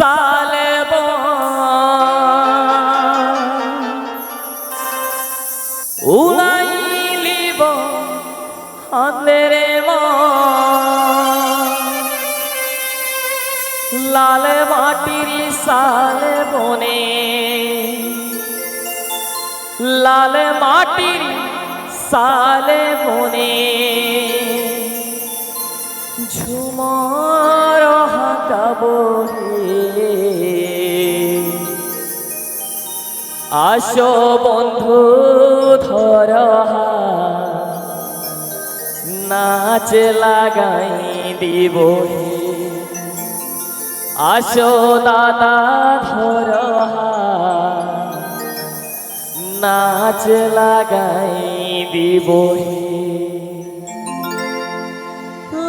সালেব উলাইলিব হাতেরে লাল মাটির সালে বনে লাল মাটির সালে বনে ঝুমর হাঁকাবো হে আসো বন্ধু ধর নাচ লাগাই দিব হে আসো দাদা ধর নাচ লাগাই দিব হে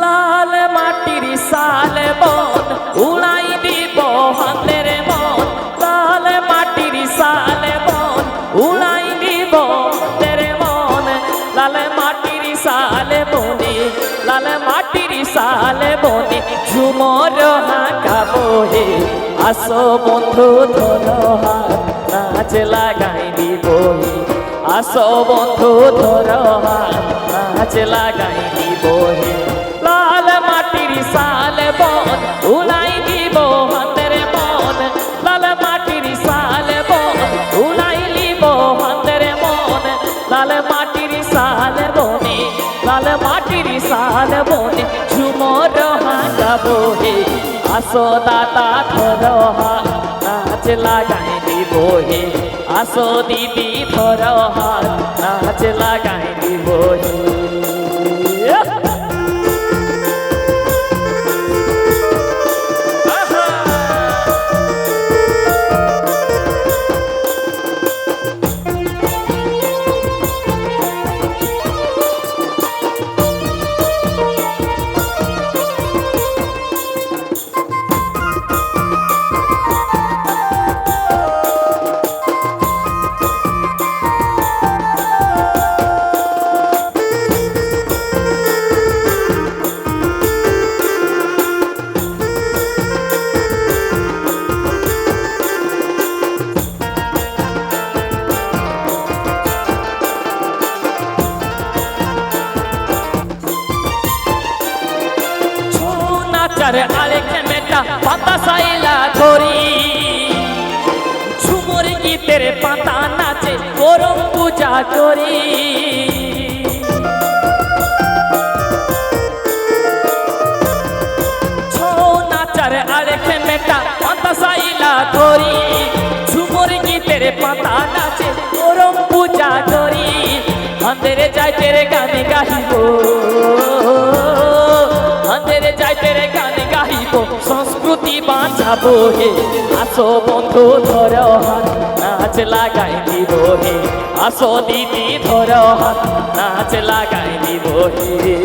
লাল মাটির সাল বন উড়াই দিব হাতের মন লাল মাটির সাল বন উড়াই দিব হাতের মন লাল মাটির সাল বনে লাল মাটির সাল বনে ঝুমর হাঁকাবো হে আসো বন্ধু ধর হাত নাচ লাগাই দিব হে আসো বন্ধু ধর হাত নাচ লাগাই দিব হে লাল মাটির সাল বন উড়াই দিব হাতের মন লাল মাটির সাল বন উড়াই দিব হাতের মন লাল মাটির সাল বনে লাল মাটির সাল বনে ঝুমর হাঁকাবো হে আসো দাদা ধর হাত নাচ লাগাই দিব হে আসো দিদি ধর হাত নাচ লাগাই দিব হে আরেক মেটা পাতা সাইলা ধরি ঝুমুর গীতের পাতা নাচে করম পূজা করি ছৌ নাচার আরেক মেটা পাতা সাইলা ধরি ঝুমুর গীতের পাতা নাচে করম পূজা করি আন্ধেরে যাইতে রে গানে গাহিব আন্ধেরে যাইতে রে গানে গাহিব সংস্কৃতি বাঁচাবো হে আসো বন্ধু ধর হাত নাচ লাগাই দিব হে আসো দিদি ধর হাত নাচ লাগাই দিব হে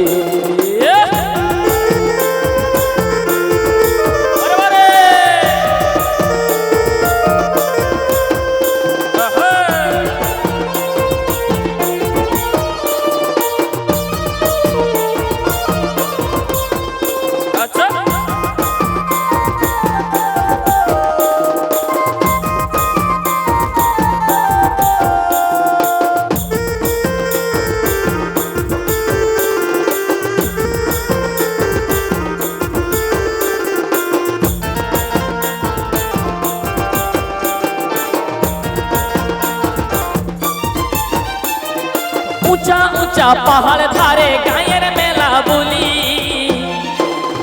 ऊंचा ऊंचा पहाड़ धारे गायर मेला बुली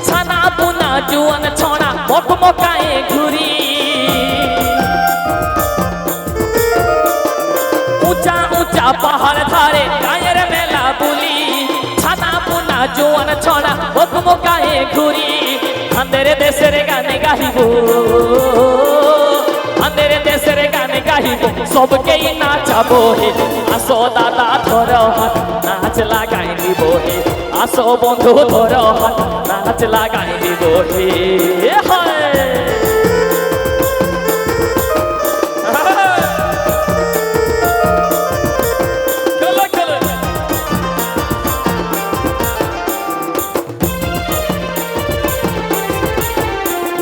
छाना पुना जुआन छोड़ा मकमकाए घुरी ऊंचा ऊंचा पहाड़ धारे गायर मेला बुली छाना पुना जुआन छोड़ा मकमकाए घुरी अंधेरे देशेर गाने गाहिबो अंधेरे देशेर गाने गाहिबो सबके नाचाबो हे আসো দাদা ধর হাত নাচ লাগাই দিব হে আসো বন্ধু ধর হাত নাচ লাগাই দিব হে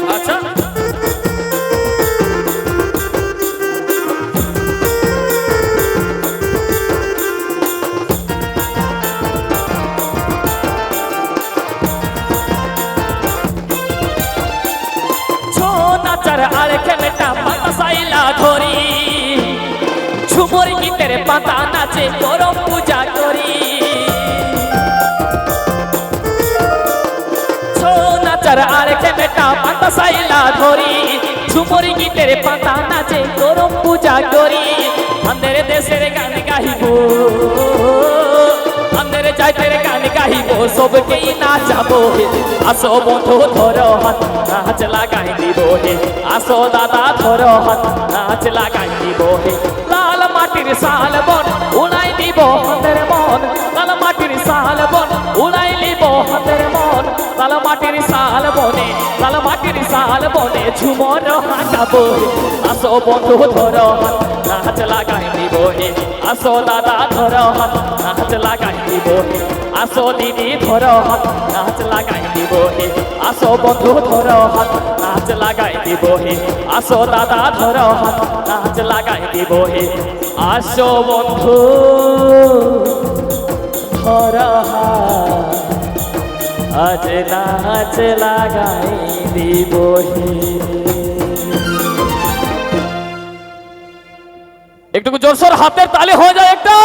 আচ্ছা ধরি ঝুমুর গীতের পাতা নাচে করম পূজা করি ছৌ নাচার আর খেমেটা পাতা সাইলা ধরি ঝুমুর গীতের পাতা নাচে করম পূজা করি আমাদের দেশের গান গাইব আমাদের জাতের গান গাইব সবকেই নাচাবো হে আসো বন্ধু ধরো হাত নাচ লাগাই দিব হে আসো দাদা ধরো হাত নাচ লাগাই দিব হে লাল মাটির শাল বন উড়াই দিব হাতের মন লাল মাটির শাল বন উড়াই দিব হাতের মন লাল মাটির শাল বনে ঝুমর হাঁটাবো হে আসো বন্ধু ধরো হাত নাচ লাগাই দিব হে আসো দাদা ধরো হাত নাচ লাগাই দিব হে আসো দিদি ধরো হাত নাচ লাগাই দিব হে আসো বন্ধু ধরো হাত নাচ লাগাই দিব হে আসো দাদা ধরো হাত নাচ লাগাই দিব হে আসো বন্ধু ধরো হাত আজ নাচ লাগাই দিব হে একটু জোরসোর হাতের তালি হয়ে যায় একটা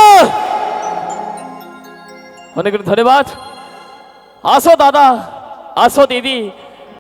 অনেক ধন্যবাদ আসো দাদা আসো দিদি